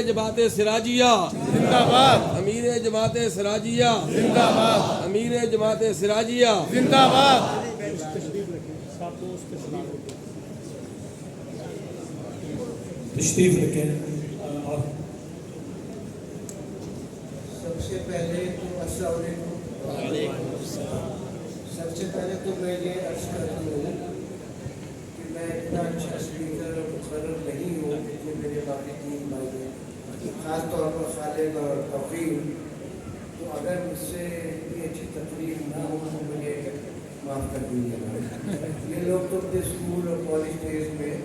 جماعت سراجیہ زندہ باد، امیر جماعت سراجیہ زندہ باد، امیر جماعت سراجیہ زندہ باد۔ تشریف رکھیں اور سب سے پہلے تو السلام علیکم۔ سب سے پہلے تو میں یہ عرض کرتا ہوں کہ میں اتنا اچھا اسپیکر اور مقرر نہیں ہوں جتنے میرے باقی تین بھائی ہیں، خاص طور پر خالد اور توقیر۔ تو اگر مجھ سے اتنی اچھی تقریر نہ ہو تو مجھے معاف کر دیجیے گا۔ یہ لوگ تو اپنے اسکول اور کالج ڈیز میں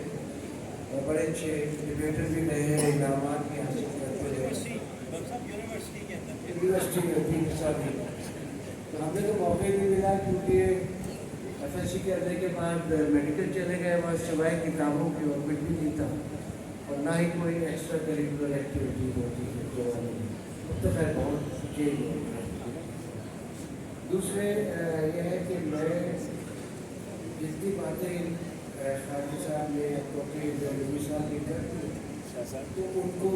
بڑے اچھے ڈبیٹر بھی رہے ہیں، انعامات بھی حاصل کرتے رہے، یونیورسٹی میں بھی حصہ بھی۔ تو ہمیں تو موقع نہیں ملا کیونکہ ایف ایس سی کرنے کے بعد میڈیکل چلے گئے، وہاں سوائے کتابوں کی اور کچھ بھی نہیں تھا، اور نہ ہی کوئی ایکسٹرا کریکولر ایکٹیویٹی ہوتی ہے جو اب تو خیر بہت چینج ہو گیا۔ دوسرے یہ ہے کہ میں جتنی باتیں خالد صاحب نے نبی صاحب نے کر دی تو ان کو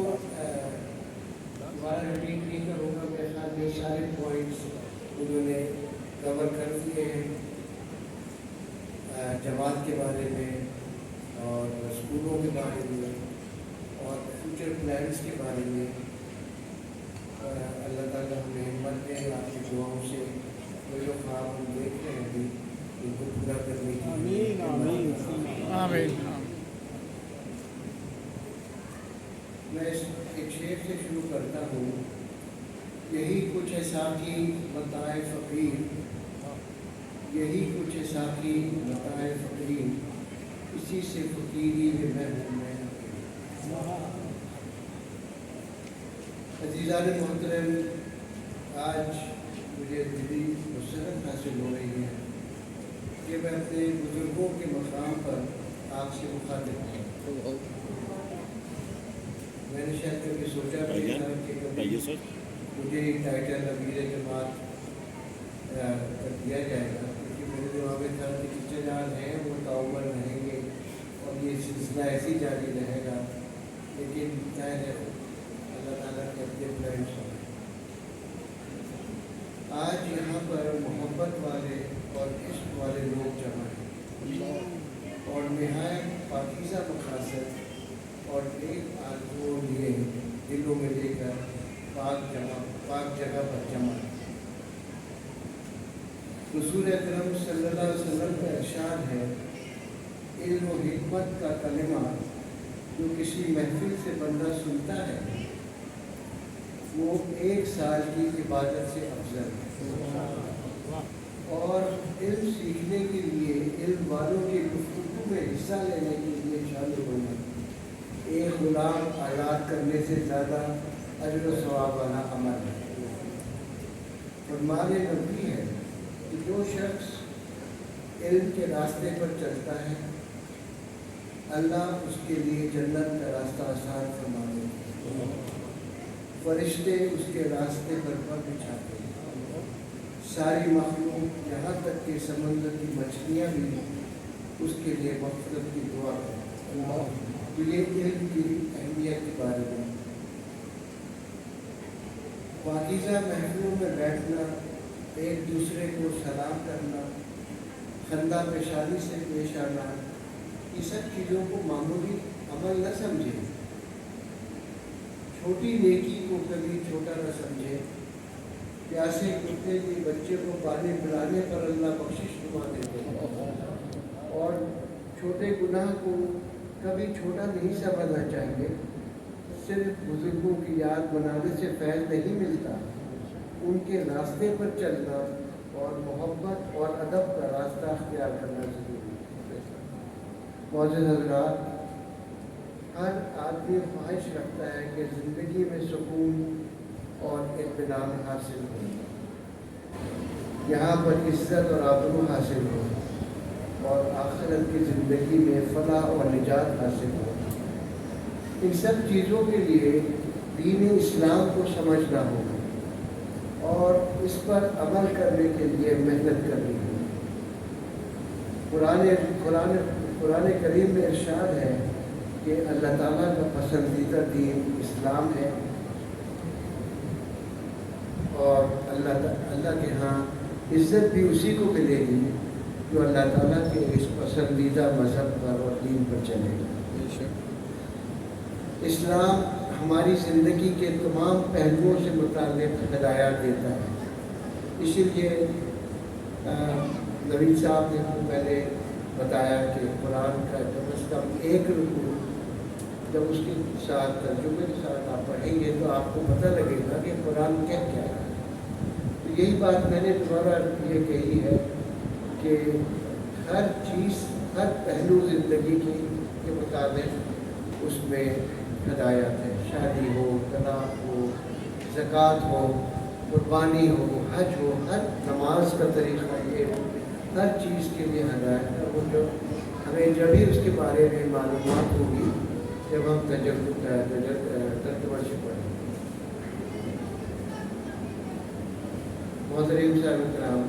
دوبارہ ریپیٹ نہیں کروں گا۔ میرے خیال میں سارے پوائنٹس انہوں نے کور کر دیے ہیں، جماعت کے بارے میں اور اسکولوں کے بارے میں اور فیوچر پلانس کے بارے میں۔ اللہ تعالیٰ ہمیں ہمت دے، آپ کی دعاؤں سے وہ جو خواب ہم دیکھ رہے ہیں ابھی ان کو پورا کرنے کی آمین۔ میں ایک شعر سے شروع کرتا ہوں۔ یہی کچھ ہے ساقی متاع فقیر، یہی کچھ ہے ساقی متاع فقیر، اسی سے فقیری میں ہوں میں۔ عزیزان محترم، آج مجھے دلی مسرت حاصل ہو رہی ہے کہ میں اپنے بزرگوں کے مقام پر آپ سے مخاطب ہوں۔ میں نے شاید کبھی سوچا بھی نہیں تھا کہ کبھی مجھے ایک ٹائٹل امیر جماعت کر دیا جائے گا، کیونکہ میرے دماغ میں تھا کہ ٹیچر جان ہیں وہ تعاون رہیں گے اور یہ سلسلہ ایسے ہی جاری رہے گا، لیکن ظاہر ہے اللہ تعالیٰ کے اپنے پلانس ہیں۔ آج یہاں پر محبت والے اور عشق والے لوگ جمع ہیں اور نہایت پاکیزہ مقاصد اور ایک آرزو لیے دلوں میں لے کر پاک جگہ پر جمع ہے۔ رسول اکرم صلی اللہ علیہ وسلم کا ارشاد ہے، علم و حکمت کا کلمہ جو کسی محفل سے بندہ سنتا ہے وہ 1 سال کی عبادت سے افضل ہے۔ اور علم سیکھنے کے لیے علم والوں کی گفتگو میں حصہ لینے کے لیے شامل ہونا ایک غلام آزاد کرنے سے زیادہ اجر و ثواب والا عمل ہے۔ فرمان نبی ہے کہ جو شخص علم کے راستے پر چلتا ہے اللہ اس کے لیے جنت کا راستہ آسان فرما دیتے ہیں، فرشتے اس کے راستے پر بچھاتے ہیں، ساری مخلوق یہاں تک کہ سمندر کی مچھلیاں بھی اس کے لیے مغفرت کی دعا کریں۔ تو یہ علم کی اہمیت کے بارے میں پاکیزہ محفلوں میں بیٹھنا، ایک دوسرے کو سلام کرنا، خندہ پیشانی سے پیش آنا، یہ سب چیزوں کو معمولی عمل نہ سمجھیں، چھوٹی نیکی کو کبھی چھوٹا نہ سمجھیں۔ پیاسے کتے کے بچے کو پانی پلانے پر اللہ بخشش نما دیتے ہیں، اور چھوٹے گناہ کو کبھی چھوٹا نہیں سمجھنا چاہیے۔ صرف بزرگوں کی یاد بنانے سے فیض نہیں ملتا، ان کے راستے پر چلنا اور محبت اور ادب کا راستہ اختیار کرنا ضروری ہے۔ معزز حضرات، ہر آدمی خواہش رکھتا ہے کہ زندگی میں سکون اور اطمینان حاصل ہو، یہاں پر عزت اور آبرو حاصل ہو، اور آخرت کی زندگی میں فلاح اور نجات حاصل ہو۔ ان سب چیزوں کے لیے دین اسلام کو سمجھنا ہوگا اور اس پر عمل کرنے کے لیے محنت کرنی ہوگی۔ قرآن کریم میں ارشاد ہے، کہ اللہ تعالیٰ کا پسندیدہ دین اسلام ہے اور اللہ کے ہاں عزت بھی اسی کو ملے گی جو اللہ تعالیٰ کے اس پسندیدہ مذہب پر اور دین پر چلے گا۔ اسلام ہماری زندگی کے تمام پہلوؤں سے متعلق ہدایات دیتا ہے۔ اسی لیے نبی صاحب نے پہلے بتایا کہ قرآن کا کم از کم ایک رکوع جب اس کے ساتھ ترجمے کے ساتھ آپ پڑھیں گے تو آپ کو پتہ لگے گا کہ قرآن کیا کیا ہے۔ تو یہی بات میں نے دوبارہ یہ کہی ہے کہ ہر چیز، ہر پہلو زندگی کے مطابق اس میں ہدایت ہے۔ شادی ہو، طلاق ہو، زکوٰۃ ہو، قربانی ہو، حج ہو، ہر نماز کا طریقہ یہ ہو، ہر چیز کے لیے ہدایت ہے۔ وہ جو ہمیں جب ہی اس کے بارے میں معلومات ہوگی جب ہم ترجمہ سے پڑھیں گے۔ محترم صاحب کرام،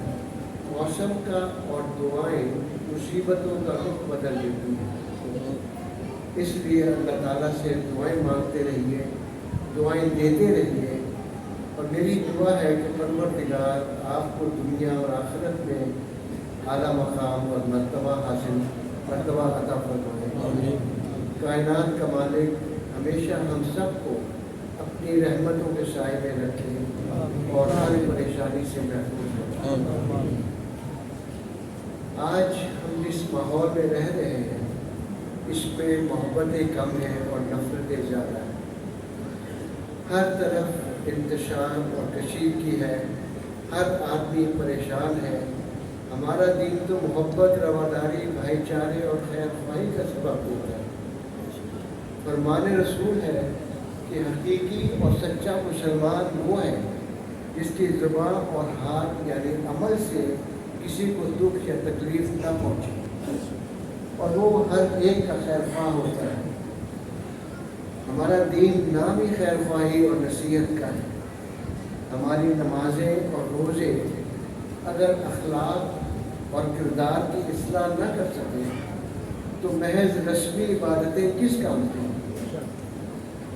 موسم کا اور دعائیں مصیبتوں کا رخ بدل دیتی ہیں، اس لیے اللہ تعالیٰ سے دعائیں مانگتے رہیے، دعائیں دیتے رہیے، اور میری دعا ہے کہ پروردگار آپ کو دنیا اور آخرت میں اعلیٰ مقام اور مرتبہ عطا فرمائے۔ کائنات کا مالک ہمیشہ ہم سب کو اپنی رحمتوں کے سائے میں رکھے اور ہر پریشانی سے محفوظ رکھے۔ آج ہم جس ماحول میں رہ رہے ہیں اس میں محبتیں کم ہیں اور نفرتیں زیادہ ہیں، ہر طرف انتشار اور کشیدگی ہے، ہر آدمی پریشان ہے۔ ہمارا دین تو محبت، رواداری، بھائی چارے اور خیر خواہی کا سبب ہوتا ہے۔ فرمان رسول ہے کہ حقیقی اور سچا مسلمان وہ ہے جس کی زبان اور ہاتھ یعنی عمل سے کسی کو دکھ یا تکلیف نہ پہنچے، اور وہ ہر ایک کا خیر خواہ ہوتا ہے۔ ہمارا دین نام ہی خیر خواہی اور نصیحت کا ہے۔ ہماری نمازیں اور روزے اگر اخلاق اور کردار کی اصلاح نہ کر سکیں تو محض رسمی عبادتیں کس کام کی؟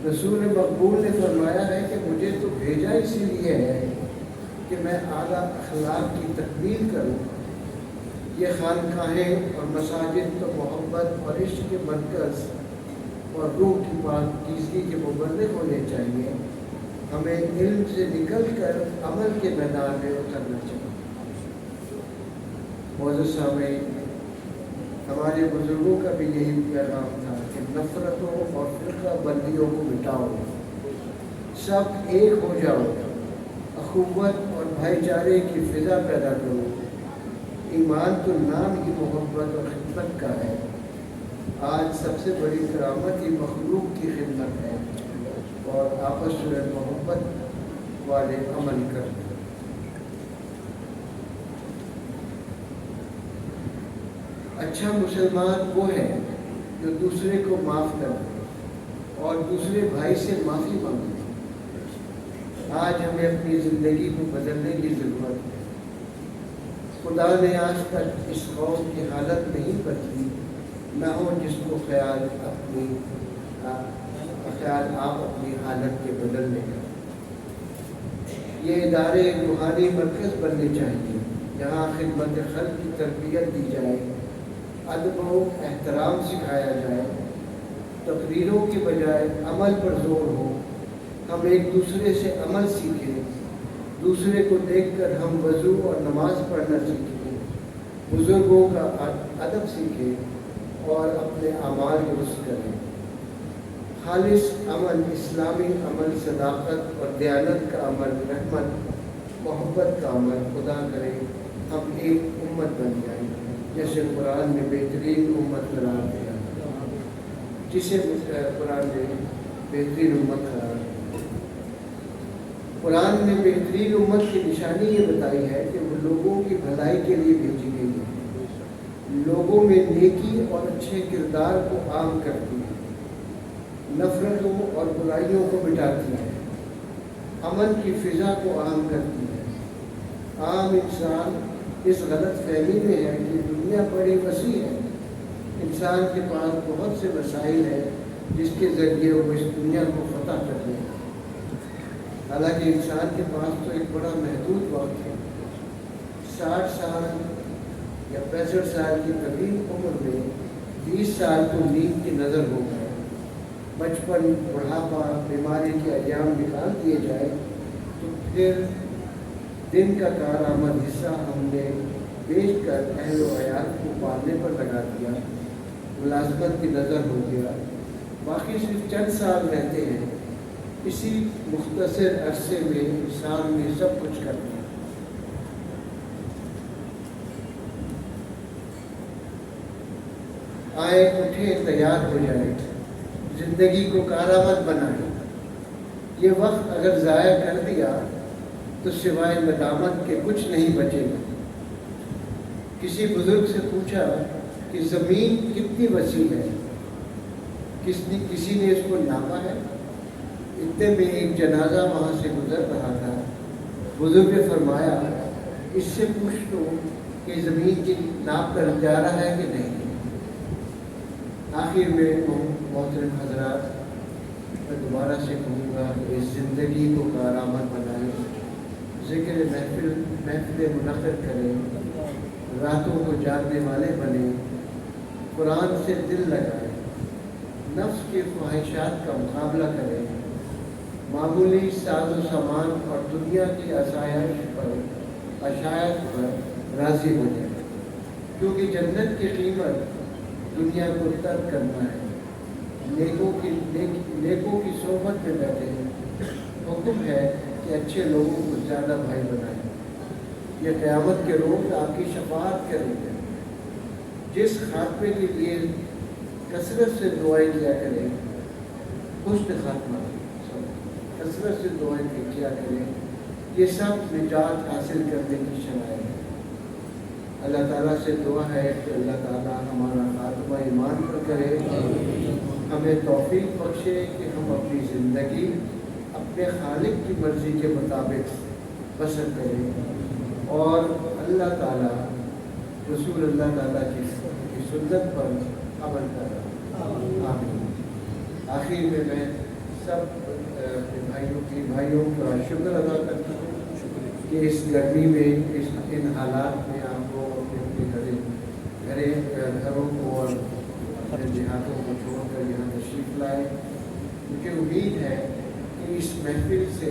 رسول مقبول نے فرمایا ہے کہ مجھے تو بھیجا اسی لیے ہے کہ میں اعلیٰ اخلاق کی تکمیل کروں۔ یہ خانقاہیں اور مساجد تو محبت اور عشق کے مرکز اور روح کی پاکیزگی کے مبلغ ہونے چاہیے۔ ہمیں علم سے نکل کر عمل کے میدان میں اترنا چاہیے۔ معزز سامعین، ہمارے بزرگوں کا بھی یہی پیغام تھا کہ نفرتوں اور فرقہ بندیوں کو مٹاؤ، سب ایک ہو جاؤ، اخوت اور بھائی چارے کی فضا پیدا کرو۔ ایمان تو نام ہی محبت اور خدمت کا ہے۔ آج سب سے بڑی کرامت ہی مخلوق کی خدمت ہے، اور آپس میں محبت والے عمل کرتے۔ اچھا مسلمان وہ ہے جو دوسرے کو معاف کر دے اور دوسرے بھائی سے معافی مانگے۔ آج ہمیں اپنی زندگی کو بدلنے کی ضرورت ہے۔ خدا نے آج تک اس قوم کی حالت نہیں بدلی، نہ ہو جس کو خیال آپ اپنی حالت کے بدلنے کا۔ یہ ادارے روحانی مرکز بننے چاہیے جہاں خدمت خلق کی تربیت دی جائے، ادب و احترام سکھایا جائے، تقریروں کے بجائے عمل پر زور ہو۔ ہم ایک دوسرے سے عمل سیکھیں، دوسرے کو دیکھ کر ہم وضو اور نماز پڑھنا سیکھیں، بزرگوں کا ادب سیکھیں اور اپنے اعمال درست کریں۔ خالص عمل، اسلامی عمل، صداقت اور دیانت کا عمل، رحمت محبت کا عمل، خدا کرے ہم ایک امت بن جائیں جیسے قرآن نے بہترین امت قرار دیا، جسے قرآن نے بہترین امت قرار دیا۔ قرآن نے بہترین امت کی نشانی یہ بتائی ہے کہ وہ لوگوں کی بھلائی کے لیے بھیجی گئی ہے، لوگوں میں نیکی اور اچھے کردار کو عام کرتی ہے، نفرتوں اور برائیوں کو مٹاتی ہے، امن کی فضا کو عام کرتی ہے۔ عام انسان اس غلط فہمی میں ہے کہ دنیا بڑی وسیع ہے، انسان کے پاس بہت سے وسائل ہیں جس کے ذریعے وہ اس دنیا کو فتح کر لیں۔ حالانکہ انسان کے پاس تو ایک بڑا محدود وقت ہے، 60 سال یا 65 سال کی طویل عمر میں 20 سال تو نیند کی نظر ہو گئے، بچپن، بڑھاپا، بیماری کے ایام نکال دیے جائے تو پھر دن کا کارآمد حصہ ہم نے بیچ کر اہل و عیال کو پالنے پر لگا دیا، ملازمت کی نظر ہو گیا، باقی صرف چند سال رہتے ہیں۔ اسی مختصر عرصے میں انسان نے سب کچھ کر دیا۔ آئے اٹھے تیار ہو جائے، زندگی کو کارآمد بنائے۔ یہ وقت اگر ضائع کر دیا تو سوائے ندامت کے کچھ نہیں بچے گا۔ کسی بزرگ سے پوچھا کہ زمین کتنی وسیع ہے، کسی نے اس کو ناپا ہے؟ اتنے میں ایک جنازہ وہاں سے گزر رہا تھا۔ بزرگ نے فرمایا، اس سے پوچھ لو کہ زمین کی ناپ کر جا رہا ہے کہ نہیں۔ آخر میں محترم حضرات، میں دوبارہ سے کہوں گا کہ اس زندگی کو کارآمد بنائیں، ذکر محفل منعقد کریں، راتوں کو جاگنے والے بنیں، قرآن سے دل لگائیں، نفس کے خواہشات کا مقابلہ کریں، معمولی ساز و سامان اور دنیا کی اشائش پر راضی ہو جائیں، کیونکہ جنت کی قیمت دنیا کو ترک کرنا ہے۔ نیکوں کی صحبت میں بیٹھے ہیں۔ حکم ہے کہ اچھے لوگوں کو زیادہ بھائی بنائیں، یہ قیامت کے روز آپ کی شفاعت کریں گے۔ جس خاتمے کے لیے کثرت سے دعائیں کیا کریں، حسن خاتمہ، کثرت سے دعائیں کیا کریں، یہ سب نجات حاصل کرنے کی شرائط ہے۔ اللہ تعالیٰ سے دعا ہے کہ اللہ تعالیٰ ہمارا خاتمہ ایمان پر کرے، ہمیں توفیق بخشے کہ ہم اپنی زندگی اپنے خالق کی مرضی کے مطابق بسر کریں اور اللہ تعالیٰ، رسول اللہ تعالیٰ کی سنت پر عمل کریں۔ آمین۔ آخر میں سب بھائیوں کا شکر ادا کرتا ہوں کہ اس گرمی میں، ان حالات میں آپ کو اپنے گھروں کو اور اپنے دیہاتوں کو چھوڑ کر یہاں تشریف لائے۔ مجھے امید ہے کہ اس محفل سے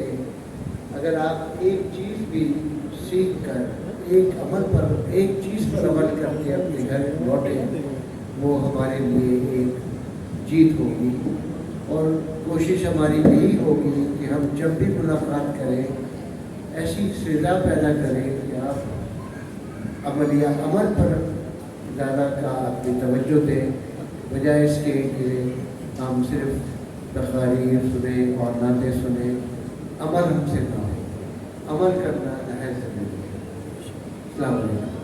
اگر آپ ایک چیز بھی سیکھ کر ایک چیز پر عمل کر کے اپنے گھر لوٹیں، وہ ہمارے لیے ایک جیت ہوگی، اور کوشش ہماری یہی ہوگی کہ ہم جب بھی ملاقات کریں ایسی فضا پیدا کریں کہ آپ عمل پر زیادہ کا اپنی توجہ دیں، بجائے اس کے کہ ہم صرف تقاریر سنیں اور نعتیں سنیں۔ عمل ہم سے نہ ہو، عمل کرنا نہایت ضروری ہے۔ السلام علیکم۔